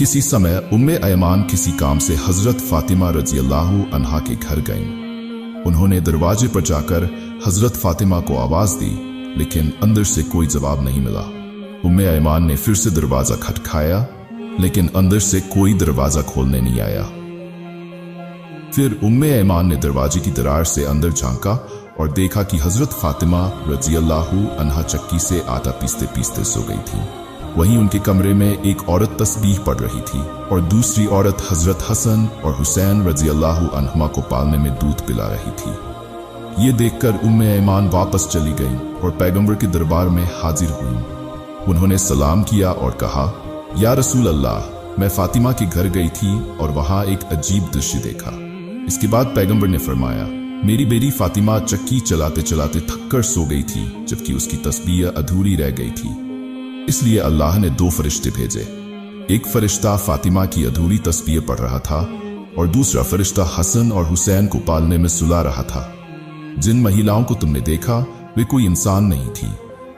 किसी समय उम्मे ऐमान किसी काम से हजरत फातिमा रज़ियल्लाहु अन्हा के घर गईं। उन्होंने दरवाजे पर जाकर हजरत फातिमा को आवाज दी, लेकिन अंदर से कोई जवाब नहीं मिला। उम्मे ऐमान ने फिर से दरवाजा खटखाया, लेकिन अंदर से कोई दरवाजा खोलने नहीं आया। फिर उम्मे ऐमान ने दरवाजे की दरार से अंदर झांका और देखा कि हजरत फातिमा रज़ियल्लाहु अन्हा चक्की से आटा पीसते पीसते सो गई थी। वहीं उनके कमरे में एक औरत तस्बीह पढ़ रही थी और दूसरी औरत हजरत हसन और हुसैन रज़ियल्लाहु अन्हुमा को पालने में दूध पिला रही थी। ये देखकर उम्मे ऐमान वापस चली गईं और पैगंबर के दरबार में हाजिर हुईं। उन्होंने सलाम किया और कहा, या रसूल अल्लाह, मैं फातिमा के घर गई थी और वहां एक अजीब दृश्य देखा। इसके बाद पैगंबर ने फरमाया, मेरी बेटी फातिमा चक्की चलाते चलाते थककर सो गई थी, जबकि उसकी तस्बीह अधूरी रह गई थी। इसलिए अल्लाह ने 2 फरिश्ते भेजे। एक फरिश्ता फातिमा की अधूरी तस्बीह पढ़ रहा था और दूसरा फरिश्ता हसन और हुसैन को पालने में सुला रहा था। जिन महिलाओं को तुमने देखा वे कोई इंसान नहीं थी,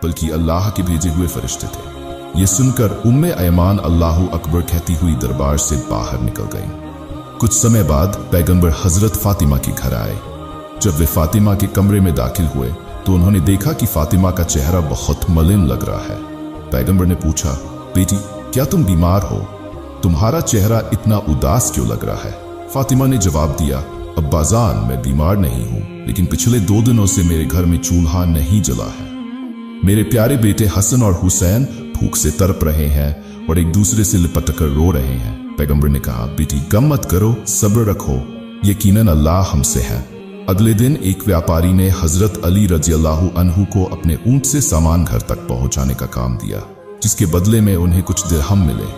बल्कि अल्लाह के भेजे हुए फरिश्ते थे। ये सुनकर उम्मे ऐमान अल्लाहु अकबर कहती हुई दरबार से बाहर निकल गईं। कुछ समय बाद पैगंबर हजरत फातिमा के घर आए। जब वे फातिमा के कमरे में दाखिल हुए तो उन्होंने देखा कि फातिमा का चेहरा बहुत मलिन लग रहा है। पैगंबर ने पूछा, बेटी, क्या तुम बीमार हो? तुम्हारा चेहरा इतना उदास क्यों लग रहा है? फातिमा ने जवाब दिया, अब्बाजान, मैं बीमार नहीं हूं, लेकिन पिछले 2 दिनों से मेरे घर में चूल्हा नहीं जला है। मेरे प्यारे बेटे हसन और हुसैन भूख से तड़प रहे हैं और एक दूसरे से लिपट कर रो रहे हैं। पैगंबर ने कहा, बेटी, गम मत करो, सब्र रखो, यकीनन अल्लाह हमसे है। अगले दिन एक व्यापारी ने हजरत अली रज़ियल्लाहु अन्हु को अपने ऊंट से सामान घर तक पहुंचाने का काम दिया, जिसके बदले में उन्हें कुछ दिरहम मिले।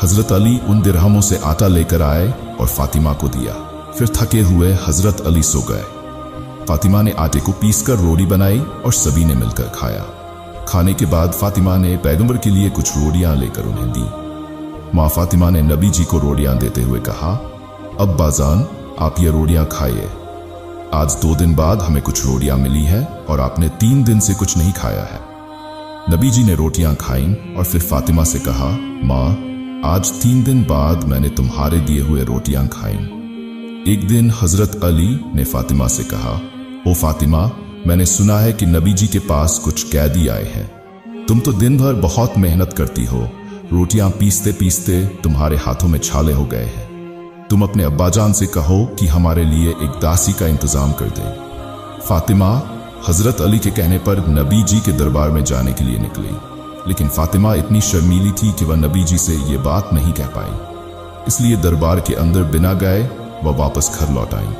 हजरत अली उन दिरहमों से आटा लेकर आए और फातिमा को दिया। फिर थके हुए हजरत अली सो गए। फातिमा ने आटे को पीसकर रोटी बनाई और सभी ने मिलकर खाया। खाने के बाद फातिमा ने पैगंबर के लिए कुछ रोटियां लेकर उन्हें दी। माँ फातिमा ने नबी जी को रोटियां देते हुए कहा, अब्बाजान, आप ये रोटियां खाइए। आज 2 दिन बाद हमें कुछ रोटियां मिली है और आपने 3 दिन से कुछ नहीं खाया है। नबी जी ने रोटियां खाईं और फिर फातिमा से कहा, माँ, आज 3 दिन बाद मैंने तुम्हारे दिए हुए रोटियां खाईं। एक दिन हजरत अली ने फातिमा से कहा, ओ फातिमा, मैंने सुना है कि नबी जी के पास कुछ कैदी आए हैं। तुम तो दिन भर बहुत मेहनत करती हो, रोटियां पीसते पीसते तुम्हारे हाथों में छाले हो गए हैं। तुम अपने अब्बाजान से कहो कि हमारे लिए एक दासी का इंतजाम कर दें। फातिमा हजरत अली के कहने पर नबी जी के दरबार में जाने के लिए निकली, लेकिन फातिमा इतनी शर्मीली थी कि वह नबी जी से ये बात नहीं कह पाई। इसलिए दरबार के अंदर बिना गए वह वापस घर लौट आई।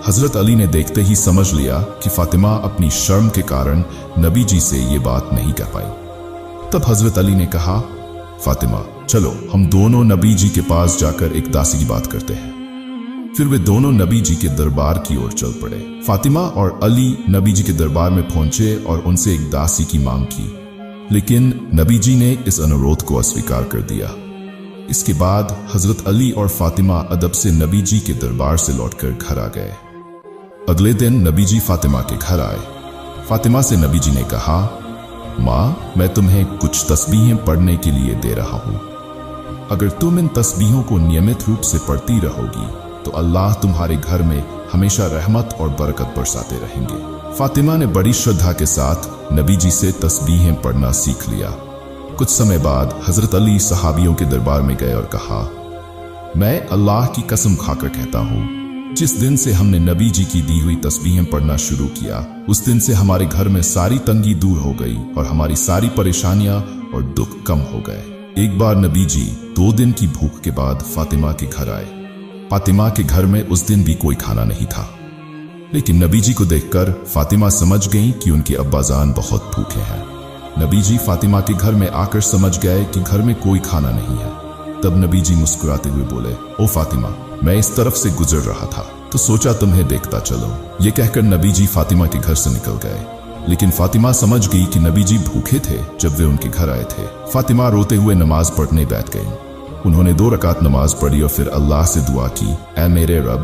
हजरत अली ने देखते ही समझ लिया कि फातिमा अपनी शर्म के कारण नबी जी से ये बात नहीं कह पाई। तब हजरत अली ने कहा, फातिमा, चलो हम दोनों नबी जी के पास जाकर एक दासी की बात करते हैं। फिर वे दोनों नबी जी के दरबार की ओर चल पड़े। फातिमा और अली नबी जी के दरबार में पहुंचे और उनसे एक दासी की मांग की, लेकिन नबी जी ने इस अनुरोध को अस्वीकार कर दिया। इसके बाद हजरत अली और फातिमा अदब से नबी जी के दरबार से लौटकर घर आ गए। अगले दिन नबी जी फातिमा के घर आए। फातिमा से नबी जी ने कहा, माँ, मैं तुम्हें कुछ तस्बीहें पढ़ने के लिए दे रहा हूँ। अगर तुम इन तस्बीहों को नियमित रूप से पढ़ती रहोगी तो अल्लाह तुम्हारे घर में हमेशा रहमत और बरकत बरसाते रहेंगे। फातिमा ने बड़ी श्रद्धा के साथ नबी जी से तस्बीहें पढ़ना सीख लिया। कुछ समय बाद हजरत अली सहाबियों के दरबार में गए और कहा, मैं अल्लाह की कसम खाकर कहता हूँ, जिस दिन से हमने नबी जी की दी हुई तस्बीहें पढ़ना शुरू किया, उस दिन से हमारे घर में सारी तंगी दूर हो गई और हमारी सारी परेशानियां और दुख कम हो गए। एक बार नबी जी 2 दिन की भूख के बाद फातिमा के घर आए। फातिमा के घर में उस दिन भी कोई खाना नहीं था, लेकिन नबी जी को देखकर फातिमा समझ गई कि उनके अब्बाजान बहुत भूखे हैं। नबी जी फातिमा के घर में आकर समझ गए कि घर में कोई खाना नहीं है। तब नबी जी मुस्कुराते हुए बोले, ओ फातिमा, मैं इस तरफ से गुजर रहा था तो सोचा तुम्हें देखता चलो। ये कहकर नबी जी फातिमा के घर से निकल गए, लेकिन फातिमा समझ गई कि नबी जी भूखे थे जब वे उनके घर आए थे। फातिमा रोते हुए नमाज पढ़ने बैठ गई। उन्होंने 2 रकात नमाज पढ़ी और फिर अल्लाह से दुआ की, ऐ मेरे रब,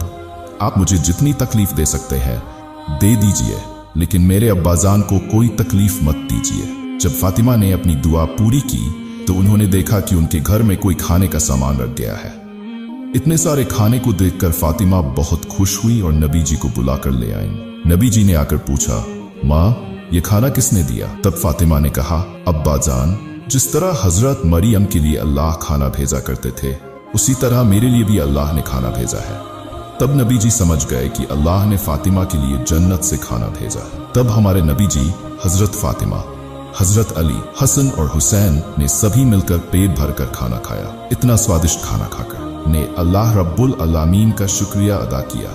आप मुझे जितनी तकलीफ दे सकते हैं दे दीजिए, लेकिन मेरे अब्बाजान को कोई तकलीफ मत दीजिए। जब फातिमा ने अपनी दुआ पूरी की तो उन्होंने देखा कि उनके घर में कोई खाने का सामान रख गया है। इतने सारे खाने को देखकर फातिमा बहुत खुश हुई और नबी जी को बुलाकर ले आई। नबी जी ने आकर पूछा, माँ ये खाना किसने दिया? तब फातिमा ने कहा, अब्बा जान, जिस तरह हजरत मरियम के लिए अल्लाह खाना भेजा करते थे उसी तरह मेरे लिए भी अल्लाह ने खाना भेजा है। तब नबी जी समझ गए कि अल्लाह ने फातिमा के लिए जन्नत से खाना भेजा है। तब हमारे नबी जी, हजरत फातिमा, हजरत अली, हसन और हुसैन ने सभी मिलकर पेट भरकर खाना खाया। इतना स्वादिष्ट खाना खाकर ने अल्लाह रब्बुल आलमीन का शुक्रिया अदा किया।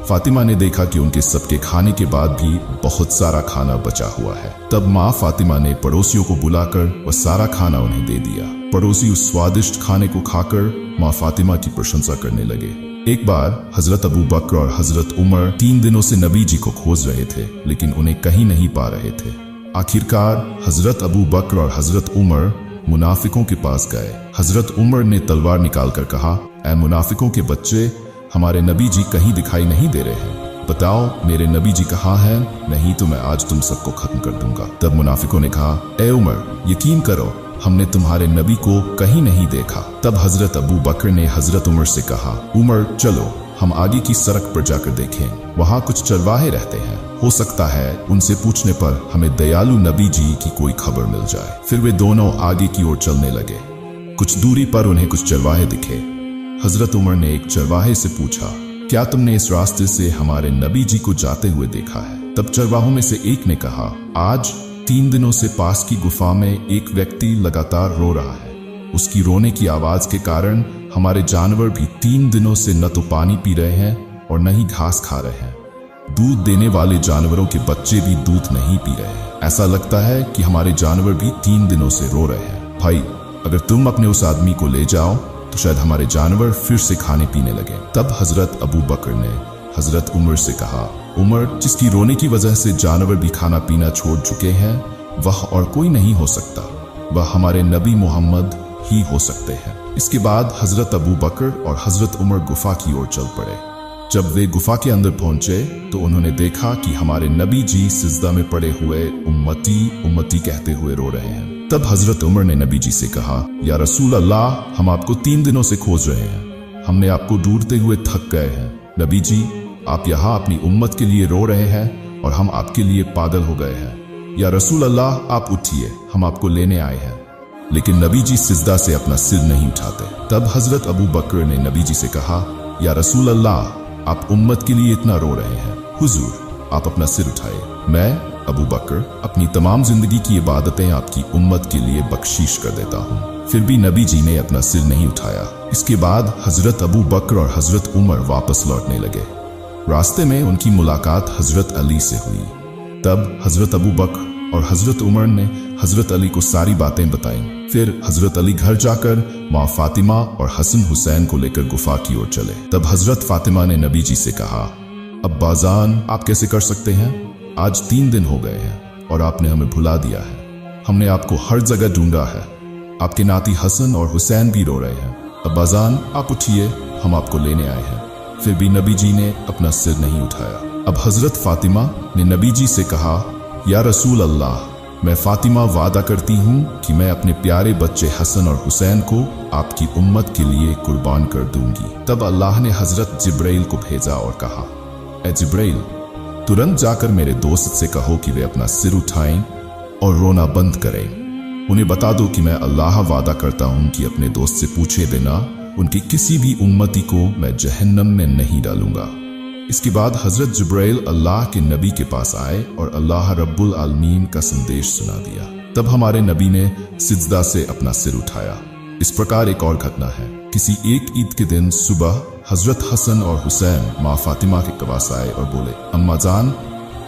फातिमा ने देखा कि उनके सबके खाने के बाद भी बहुत सारा खाना बचा हुआ है। तब माँ फातिमा ने पड़ोसियों को बुलाकर वह सारा खाना उन्हें दे दिया। पड़ोसी उस स्वादिष्ट खाने को खाकर माँ फातिमा की प्रशंसा करने लगे। एक बार हजरत अबू बकर और हजरत उमर 3 दिनों से नबी जी को खोज रहे थे, लेकिन उन्हें कहीं नहीं पा रहे थे। आखिरकार हजरत अबू बकर और हजरत उमर मुनाफिकों के पास गए। हजरत उमर ने तलवार निकालकर कहा, ऐ मुनाफिकों के बच्चे, हमारे नबी जी कहीं दिखाई नहीं दे रहे हैं, बताओ मेरे नबी जी कहाँ हैं, नहीं तो मैं आज तुम सबको खत्म कर दूंगा। तब मुनाफिकों ने कहा, ए उमर, यकीन करो हमने तुम्हारे नबी को कहीं नहीं देखा। तब हजरत अबू बकर ने हजरत उमर से कहा, उमर चलो हम आगे की सड़क पर जाकर देखें, वहाँ कुछ चरवाहे रहते हैं, हो सकता है उनसे पूछने पर हमें दयालु नबी जी की कोई खबर मिल जाए। फिर वे दोनों आगे की ओर चलने लगे। कुछ दूरी पर उन्हें कुछ चरवाहे दिखे। हजरत उमर ने एक चरवाहे से पूछा, क्या तुमने इस रास्ते से हमारे नबी जी को जाते हुए देखा है? तब चरवाहों में से एक ने कहा, आज 3 दिनों से पास की गुफा में एक व्यक्ति लगातार रो रहा है। उसकी रोने की आवाज के कारण हमारे जानवर भी 3 दिनों से न तो पानी पी रहे हैं और न ही घास खा रहे हैं। दूध देने वाले जानवरों के बच्चे भी दूध नहीं पी रहे हैं। ऐसा लगता है कि हमारे जानवर भी 3 दिनों से रो रहे हैं। भाई, अगर तुम अपने उस आदमी को ले जाओ तो शायद हमारे जानवर फिर से खाने पीने लगे। तब हजरत अबू बकर ने हजरत उमर से कहा, उमर, जिसकी रोने की वजह से जानवर भी खाना पीना छोड़ चुके हैं वह और कोई नहीं हो सकता, वह हमारे नबी मोहम्मद ही हो सकते हैं। इसके बाद हजरत अबू बकर और हजरत उमर गुफा की ओर चल पड़े। जब वे गुफा के अंदर पहुंचे तो उन्होंने देखा कि हमारे नबी जी सिजदा में पड़े हुए उम्मती उम्मती कहते हुए रो रहे हैं। तब हजरत उमर ने नबी जी से कहा, या रसूल अल्लाह, हम आपको 3 दिनों से खोज रहे हैं, हमने आपको ढूंढते हुए थक गए हैं। नबी जी, आप यहाँ अपनी उम्मत के लिए रो रहे हैं और हम आपके लिए पागल हो गए हैं। या रसूल अल्लाह, आप उठिए, हम आपको लेने आए हैं। लेकिन नबी जी सिजदा से अपना सिर नहीं उठाते। तब हजरत अबू बकर ने नबी जी से कहा, या रसूल अल्लाह, आप उम्मत के लिए इतना रो रहे हैं, हुजूर आप अपना सिर उठाए। मैं अबू बकर अपनी तमाम जिंदगी की इबादतें आपकी उम्मत के लिए बख्शीश कर देता हूँ। फिर भी नबी जी ने अपना सिर नहीं उठाया। इसके बाद हजरत अबू बकर और हजरत उमर वापस लौटने लगे। रास्ते में उनकी मुलाकात हजरत अली से हुई। तब हजरत अबू बकर और हजरत उमर ने हजरत अली को सारी बातें बताई। फिर हजरत अली घर जाकर माँ फातिमा और हसन हुसैन को लेकर गुफा की ओर चले। तब हजरत फातिमा ने नबी जी से कहा, अब्बाजान, आप कैसे कर सकते हैं? आज 3 दिन हो गए हैं और आपने हमें भुला दिया है। हमने आपको हर जगह ढूंढा है। आपके नाती हसन और हुसैन भी रो रहे हैं। अब्बाजान, आप उठिए, हम आपको लेने आए हैं। फिर भी नबी जी ने अपना सिर नहीं उठाया। अब हजरत फातिमा ने नबी जी से कहा, या रसूल अल्लाह, मैं फातिमा वादा करती हूँ कि मैं अपने प्यारे बच्चे हसन और हुसैन को आपकी उम्मत के लिए कुर्बान कर दूंगी। तब अल्लाह ने हजरत जिब्राइल को भेजा और कहा, ए जिब्राइल, तुरंत जाकर मेरे दोस्त से कहो कि वे अपना सिर उठाएं और रोना बंद करें। उन्हें बता दो कि मैं अल्लाह वादा करता हूँ कि अपने दोस्त से पूछे बिना उनकी किसी भी उम्मती को मैं जहन्नम में नहीं डालूंगा। इसके बाद हजरत जिब्राइल अल्लाह के नबी के पास आए और अल्लाह रब्बुल आलमीन का संदेश सुना दिया। तब हमारे नबी ने सिजदा से अपना सिर उठाया। इस प्रकार एक और घटना है। किसी एक ईद के दिन सुबह हजरत हसन और हुसैन माँ फातिमा के पास आए और बोले, अम्मा जान,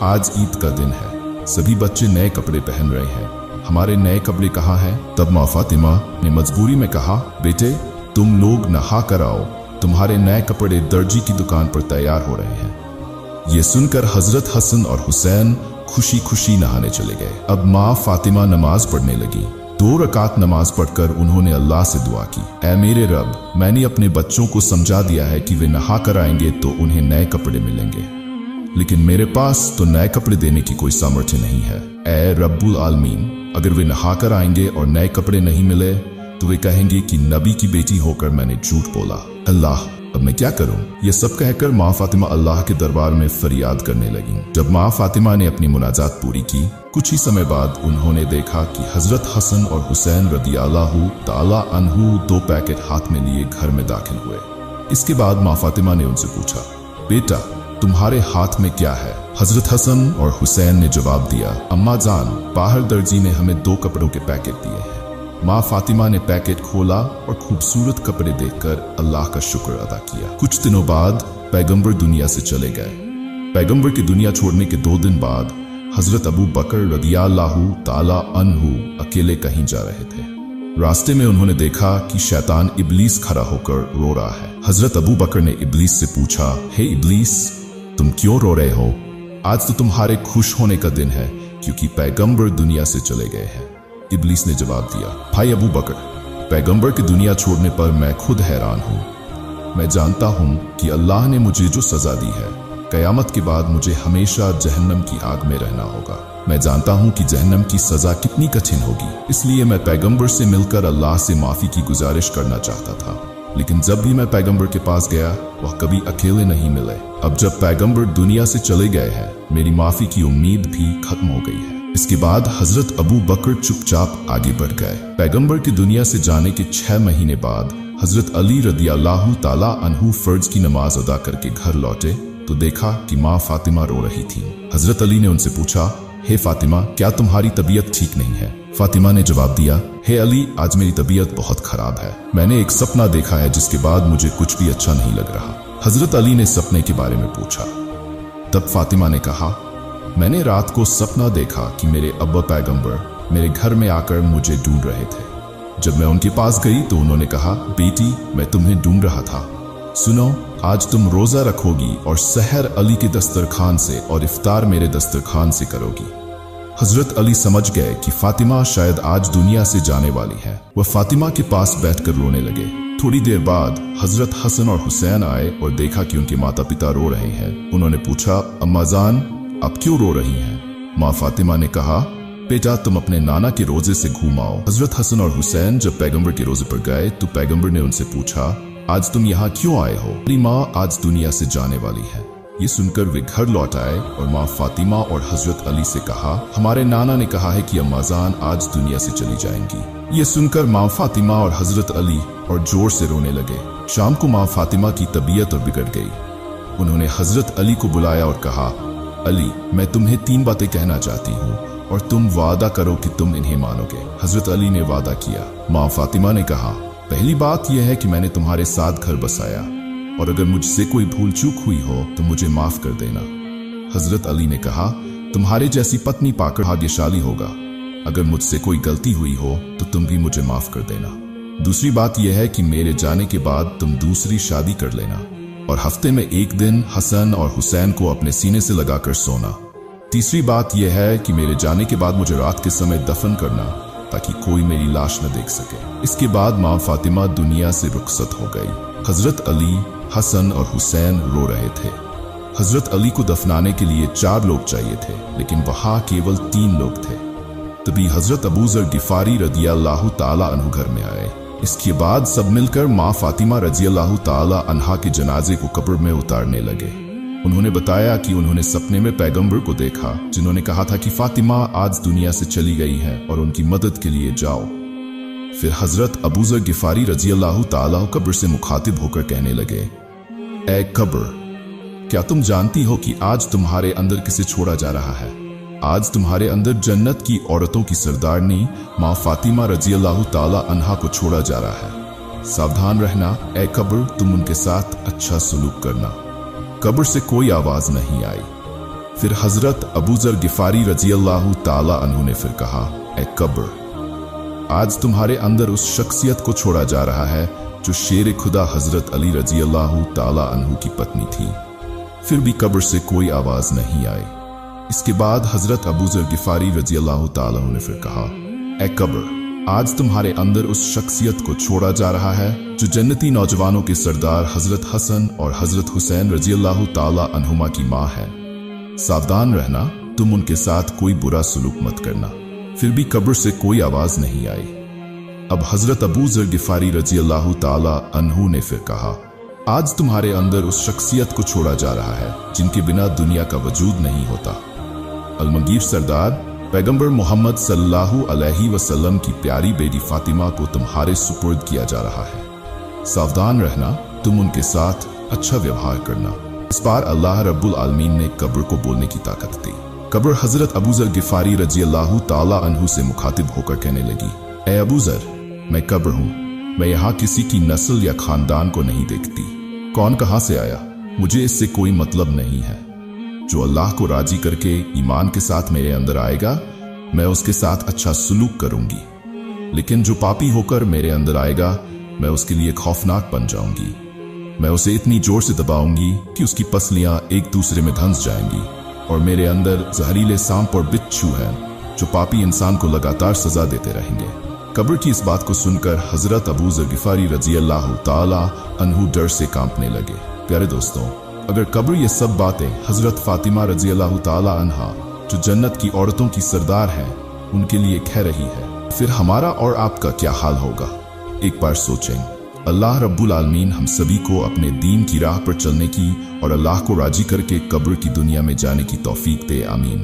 आज ईद का दिन है, सभी बच्चे नए कपड़े पहन रहे हैं, हमारे नए कपड़े कहाँ हैं? तब माँ फातिमा ने मजबूरी में कहा, बेटे तुम लोग नहा कर आओ, तुम्हारे नए कपड़े दर्जी की दुकान पर तैयार हो रहे हैं। ये सुनकर हजरत हसन और हुसैन खुशी खुशी नहाने चले गए। अब माँ फातिमा नमाज पढ़ने लगी। 2 रकात नमाज पढ़कर उन्होंने अल्लाह से दुआ की, ऐ मेरे रब, मैंने अपने बच्चों को समझा दिया है कि वे नहा कर आएंगे तो उन्हें नए कपड़े मिलेंगे, लेकिन मेरे पास तो नए कपड़े देने की कोई सामर्थ्य नहीं है। ए रब्बुल आलमीन, अगर वे नहाकर आएंगे और नए कपड़े नहीं मिले तो वे कहेंगे कि नबी की बेटी होकर मैंने झूठ बोला। अल्लाह, अब मैं क्या करूं? ये सब कहकर माँ फातिमा अल्लाह के दरबार में फरियाद करने लगी। जब माँ फातिमा ने अपनी मुनाजात पूरी की, कुछ ही समय बाद उन्होंने देखा कि हजरत हसन और हुसैन रदियल्लाहु ताला अन्हु 2 पैकेट हाथ में लिए घर में दाखिल हुए। इसके बाद माँ फातिमा ने उनसे पूछा, बेटा तुम्हारे हाथ में क्या है? हजरत हसन और हुसैन ने जवाब दिया, अम्मा जान, बाहर दर्जी ने हमें 2 कपड़ों के पैकेट दिए हैं। माँ फातिमा ने पैकेट खोला और खूबसूरत कपड़े देखकर अल्लाह का शुक्र अदा किया। कुछ दिनों बाद पैगंबर दुनिया से चले गए। पैगंबर की दुनिया छोड़ने के 2 दिन बाद हजरत अबू बकर रदियल्लाहु ताला अन्हु अकेले कहीं जा रहे थे। रास्ते में उन्होंने देखा कि शैतान इब्लीस खड़ा होकर रो रहा है। हजरत अबू बकर ने इब्लीस से पूछा, हे इब्लीस, तुम क्यों रो रहे हो? आज तो तुम्हारे खुश होने का दिन है क्योंकि पैगंबर दुनिया से चले गए हैं। इब्लीस ने जवाब दिया, भाई अबू बकर, पैगंबर की दुनिया छोड़ने पर मैं खुद हैरान हूँ। मैं जानता हूँ कि अल्लाह ने मुझे जो सजा दी है, कयामत के बाद मुझे हमेशा जहन्नम की आग में रहना होगा। मैं जानता हूँ कि जहन्नम की सजा कितनी कठिन होगी, इसलिए मैं पैगंबर से मिलकर अल्लाह से माफी की गुजारिश करना चाहता था। लेकिन जब भी मैं पैगंबर के पास गया, वह कभी अकेले नहीं मिले। अब जब पैगंबर दुनिया से चले गए हैं, मेरी माफी की उम्मीद भी खत्म हो गई है। इसके बाद हजरत अबू बकर चुपचाप आगे बढ़ गए। पैगंबर की दुनिया से जाने के 6 महीने बाद हजरत अली रदियल्लाहु ताला अन्हु फर्ज की नमाज अदा करके घर लौटे तो देखा कि माँ फातिमा रो रही थी। हजरत अली ने उनसे पूछा, हे फातिमा, क्या तुम्हारी तबीयत ठीक नहीं है? फातिमा ने जवाब दिया, हे अली, आज मेरी तबीयत बहुत खराब है। मैंने एक सपना देखा है जिसके बाद मुझे कुछ भी अच्छा नहीं लग रहा। हजरत अली ने सपने के बारे में पूछा। तब फातिमा ने कहा, मैंने रात को सपना देखा कि मेरे अब्बा पैगंबर मेरे घर में आकर मुझे ढूंढ रहे थे। जब मैं उनके पास गई तो उन्होंने कहा, बेटी, मैं तुम्हें ढूंढ रहा था। सुनो, आज तुम रोजा रखोगी और सहर अली के दस्तरखान से और इफ्तार मेरे दस्तरखान से करोगी। हजरत अली समझ गए कि फातिमा शायद आज दुनिया से जाने वाली है। वह फातिमा के पास बैठकर रोने लगे। थोड़ी देर बाद हजरत हसन और हुसैन आए और देखा कि उनके माता पिता रो रहे हैं। उन्होंने पूछा, अम्मा जान, आप क्यों रो रही हैं? माँ फातिमा ने कहा, बेटा, तुम अपने नाना के रोजे से घूम आओ। हजरत हसन और हुसैन जब पैगंबर के रोजे पर गए तो पैगंबर ने उनसे पूछा, आज तुम यहाँ क्यों आए हो? मेरी माँ आज दुनिया से जाने वाली है। ये सुनकर वे घर लौट आए और माँ फातिमा और हजरत अली से कहा, हमारे नाना ने कहा है कि अम्मा जान आज दुनिया से चली जाएंगी। ये सुनकर माँ फातिमा और हजरत अली और जोर से रोने लगे। शाम को माँ फातिमा की तबीयत और बिगड़ गई। उन्होंने हजरत अली को बुलाया और कहा, अली, मैं तुम्हें 3 बातें कहना चाहती हूँ और तुम वादा करो कि तुम इन्हें मानोगे। हजरत अली ने वादा किया। माँ फातिमा ने कहा, पहली बात यह है कि मैंने तुम्हारे साथ घर बसाया और अगर मुझसे कोई भूल चूक हुई हो तो मुझे माफ कर देना। हजरत अली ने कहा, तुम्हारे जैसी पत्नी पाकर भाग्यशाली होगा। अगर मुझसे कोई गलती हुई हो तो तुम भी मुझे माफ कर देना। दूसरी बात यह है कि मेरे जाने के बाद तुम दूसरी शादी कर लेना और हफ्ते में 1 दिन हसन और हुसैन को अपने सीने से लगाकर सोना। तीसरी बात यह है कि मेरे जाने के बाद मुझे रात के समय दफन करना ताकि कोई मेरी लाश न देख सके। इसके बाद माँ फातिमा दुनिया से रुखसत हो गई। हजरत अली, हसन और हुसैन रो रहे थे। हजरत अली को दफनाने के लिए 4 लोग चाहिए थे, लेकिन वहां केवल 3 लोग थे। तभी हजरत अबू जर गिफारी रदियल्लाहु ताला अन्हु घर में आए। इसके बाद सब मिलकर माँ फातिमा रज़ियल्लाहु ताला अन्हा के जनाजे को कब्र में उतारने लगे। उन्होंने बताया कि उन्होंने सपने में पैगंबर को देखा जिन्होंने कहा था कि फातिमा आज दुनिया से चली गई है और उनकी मदद के लिए जाओ। फिर हजरत अबू जर गिफारी रज़ियल्लाहु ताला कब्र से मुखातिब होकर कहने लगे, ए कब्र, क्या तुम जानती हो कि आज तुम्हारे अंदर किसे छोड़ा जा रहा है? आज तुम्हारे अंदर जन्नत की औरतों की सरदारनी माँ फातिमा रज़ियल्लाहु ताला अन्हा को छोड़ा जा रहा है। सावधान रहना ए कब्र, तुम उनके साथ अच्छा सलूक करना। कब्र से कोई आवाज नहीं आई। फिर हजरत अबू जर गिफारी रज़ियल्लाहु ताला अन्हु ने फिर कहा, ए कब्र, आज तुम्हारे अंदर उस शख्सियत को छोड़ा जा रहा है जो शेर खुदा हजरत अली रज़ियल्लाहु ताला अन्हु की पत्नी थी। फिर भी कब्र से कोई आवाज नहीं आई। इसके बाद हजरत अबू जर गिफारी रज़ियल्लाहु ताला अन्हु ने फिर कहा, ए कब्र, आज तुम्हारे अंदर उस शख्सियत को छोड़ा जा रहा है जो जन्नती नौजवानों के सरदार हजरत हसन और हजरत हुसैन रज़ियल्लाहु ताला अन्हुमा की माँ है। सावधान रहना, तुम उनके साथ कोई बुरा सलूक मत करना। फिर भी कब्र से कोई आवाज नहीं आई। अब हजरत अबू जर गिफारी रजी अल्लाह ताला अन्हु ने फिर कहा, आज तुम्हारे अंदर उस शख्सियत को छोड़ा जा रहा है जिनके बिना दुनिया का वजूद नहीं होता। अलमगीर सरदार पैगंबर मोहम्मद सल्लल्लाहु अलैहि वसल्लम की प्यारी बेटी फातिमा को तुम्हारे सुपुर्द किया जा रहा है। सावधान रहना, तुम उनके साथ अच्छा व्यवहार करना। इस बार अल्लाह रब्बुल आलमीन ने कब्र को बोलने की ताकत दी। कब्र हजरत अबू जर गिफारी रजी अल्लाह ताला अन्हु से मुखातिब होकर कहने लगी, ए अबू जर, मैं कब्र हूं। मैं यहाँ किसी की नस्ल या खानदान को नहीं देखती। कौन कहां से आया मुझे इससे कोई मतलब नहीं है। जो अल्लाह को राजी करके ईमान के साथ मेरे अंदर आएगा, मैं उसके साथ अच्छा सलूक करूंगी। लेकिन जो पापी होकर मेरे अंदर आएगा, मैं उसके लिए खौफनाक बन जाऊंगी। मैं उसे इतनी जोर से दबाऊंगी कि उसकी पसलियां एक दूसरे में धंस जाएंगी। और मेरे अंदर जहरीले सांप और बिच्छू हैं जो पापी इंसान को लगातार सजा देते रहेंगे। कब्र की इस बात को सुनकर हजरत अबू जर गिफारी रजी अल्लाह ताला अन्हु डर से कांपने लगे। प्यारे दोस्तों, अगर कब्र ये सब बातें हजरत फातिमा रजी अल्लाह ताला अन्हा, जो जन्नत की औरतों की सरदार हैं, उनके लिए कह रही है, फिर हमारा और आपका क्या हाल होगा? एक बार सोचें। अल्लाह रब्बुल आलमीन हम सभी को अपने दीन की राह पर चलने की और अल्लाह को राजी करके कब्र की दुनिया में जाने की तौफीक दे। आमीन।